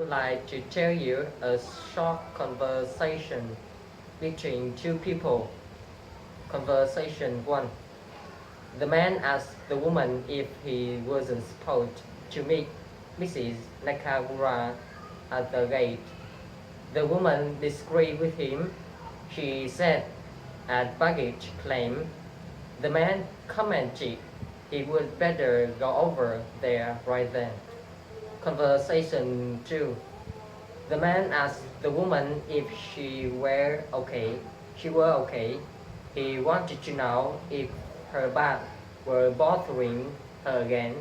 would like to tell you a short conversation between two people. Conversation 1. The man asked the woman if he wasn't supposed to meet Mrs. Nakamura at the gate. The woman disagreed with him. She said at baggage claim, the man commented he would better go over there right then. Conversation 2. The man asked the woman if she were okay. He wanted to know if her back were bothering her again.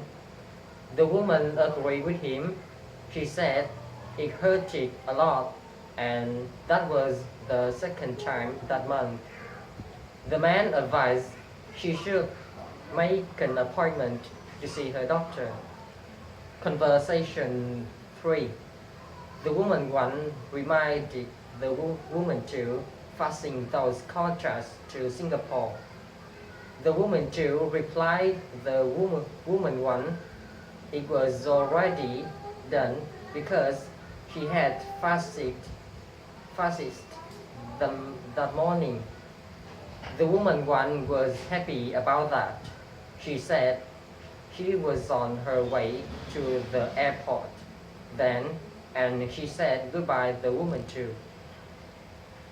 The woman agreed with him. She said it hurted a lot, and that was the second time that month. The man advised she should make an appointment to see her doctor. Conversation 3. The woman 1 reminded the woman 2 fasten those contracts to Singapore. The woman 2 replied the woman 1 it was already done because she had fasted them that morning. The woman 1 was happy about that. She said she was on her way to the airport then, and she said goodbye to the woman 2.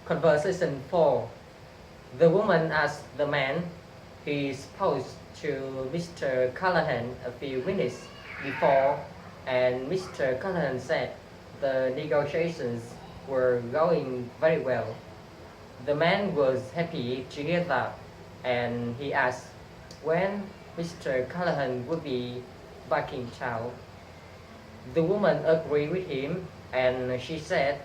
Conversation 4. The woman asked the man he spoke to Mr. Callahan a few minutes before, and Mr. Callahan said the negotiations were going very well. The man was happy to hear that, and he asked when Mr. Callahan would be back in town. The woman agreed with him, and she said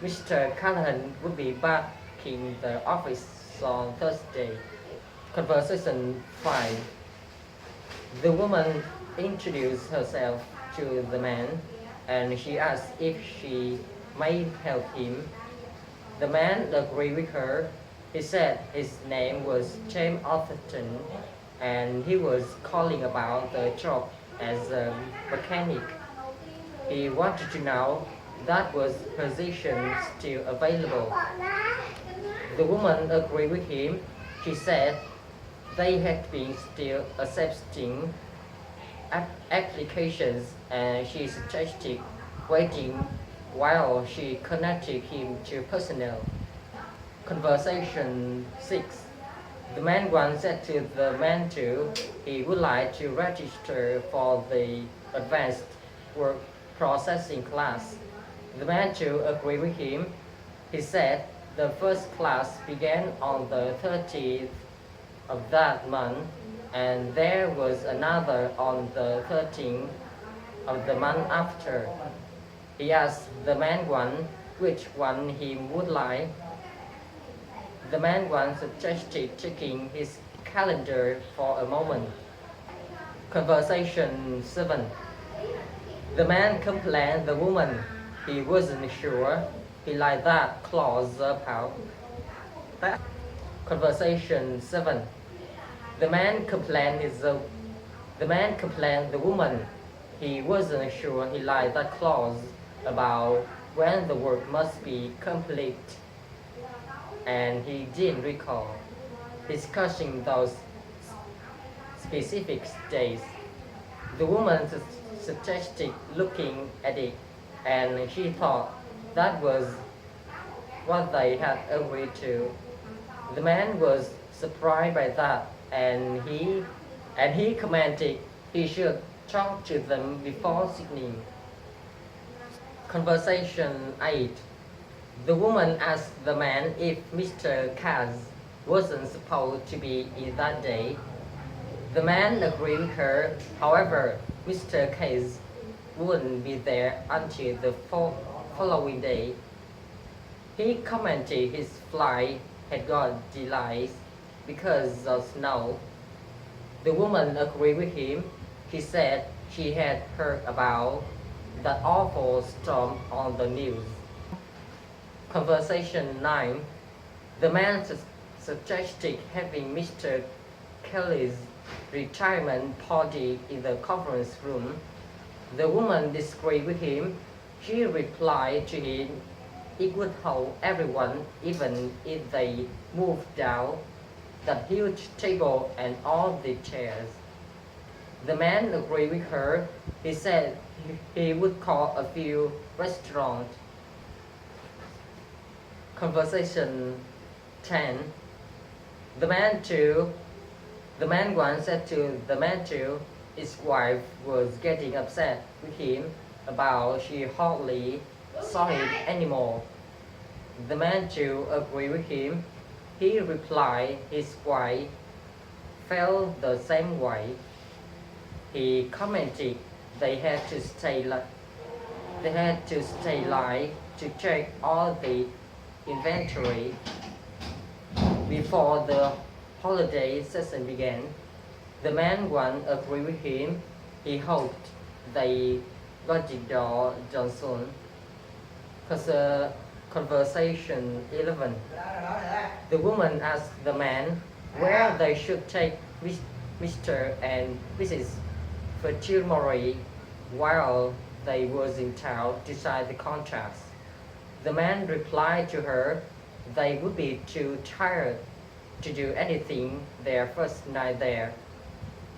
Mr. Callahan would be back in the office on Thursday. Conversation 5. The woman introduced herself to the man, and she asked if she might help him. The man agreed with her. He said his name was James Atherton, and he was calling about the job as a mechanic. He wanted to know that was position still available. The woman agreed with him. She said they had been still accepting applications, and she suggested waiting while she connected him to personnel. Conversation 6. The man 1 said to the man 2 he would like to register for the advanced work processing class. The man 2 agreed with him. He said the first class began on the 30th of that month, and there was another on the 13th of the month after. He asked the man 1 which one he would like. The man 1 suggested checking his calendar for a moment. Conversation 7. The man complained the woman he wasn't sure he liked that clause about. Conversation 7. The man complained the woman he wasn't sure he liked that clause about when the work must be complete, and he didn't recall discussing those specific days. The woman suggested looking at it, and she thought that was what they had agreed to. The man was surprised by that, and he commented he should talk to them before signing. Conversation 8. The woman asked the man if Mr. Kaz wasn't supposed to be in that day. The man agreed with her. However, Mr. Kaz wouldn't be there until the following day. He commented his flight had got delayed because of snow. The woman agreed with him. She said she had heard about that awful storm on the news. Conversation 9. The man suggested having Mr. Kelly's retirement party in the conference room. The woman disagreed with him. She replied to him, it would help everyone even if they moved down that huge table and all the chairs. The man agreed with her. He said he would call a few restaurants. Conversation 10. The man once said to the man too, his wife was getting upset with him about she hardly saw him anymore. The man too agreed with him. He replied his wife felt the same way. He commented they had to stay late to check all the inventory before the holiday season began. The man once agreed with him. He hoped they got it done soon. Conversation 11. The woman asked the man where they should take Mr. and Mrs. Fertilmore while they was in town to sign the contracts. The man replied to her they would be too tired to do anything their first night there.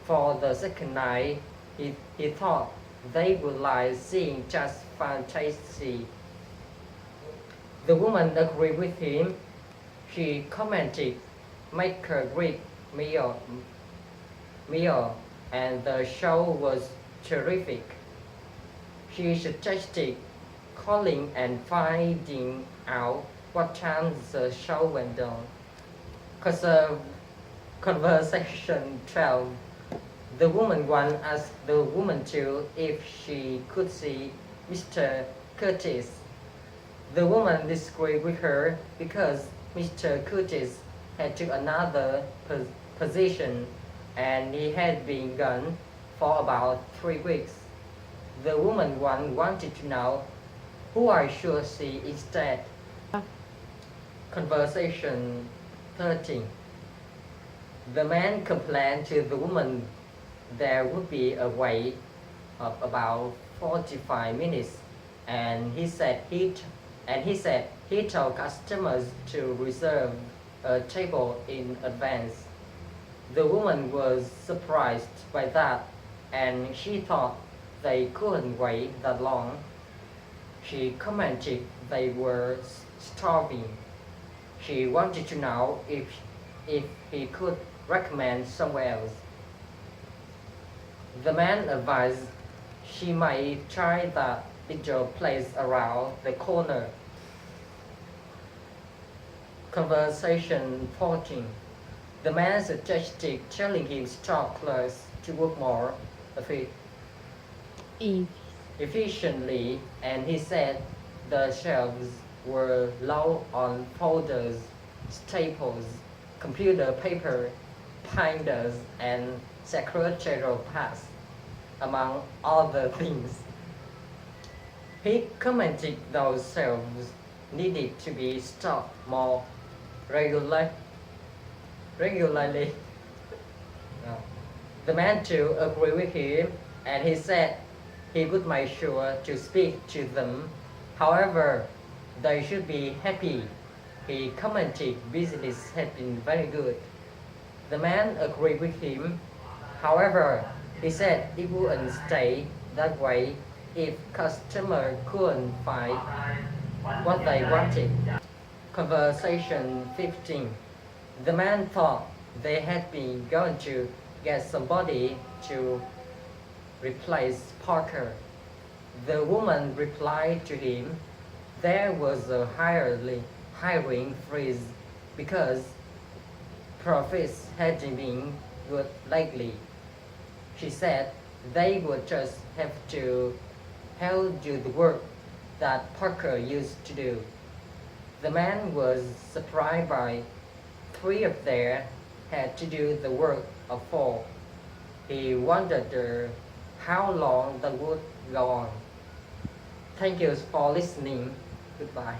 For the second night, he thought they would like seeing just fantasy. The woman agreed with him. She commented, make a great meal, and the show was terrific. She suggested calling and finding out what time the show went on. Conversation 12. The woman once asked the woman too if she could see Mr. Curtis. The woman disagreed with her because Mr. Curtis had took another position and he had been gone for about 3 weeks. The woman wanted to know who I should see instead. Conversation 13. The man complained to the woman there would be a wait of about 45 minutes, and he said he told customers to reserve a table in advance. The woman was surprised by that, and she thought they couldn't wait that long. She commented they were starving. She wanted to know if he could recommend somewhere else. The man advised she might try that little place around the corner. Conversation 14. The man suggested telling his stock clerks to work more efficiently, and he said the shelves were low on folders, staples, computer paper, binders, and secretarial pads, among other things. He commented those shelves needed to be stocked more regularly. No. The man too agreed with him, and he said he would make sure to speak to them. However, they should be happy. He commented business had been very good. The man agreed with him. However, he said it wouldn't stay that way if customers couldn't find what they wanted. Conversation 15. The man thought they had been going to get somebody to replace Parker. The woman replied to him there was a hiring freeze because profits hadn't been good lately. She said they would just have to help do the work that Parker used to do. The man was surprised by 3 of them had to do the work of 4. He wondered how long that would go on. Thank you for listening. Goodbye.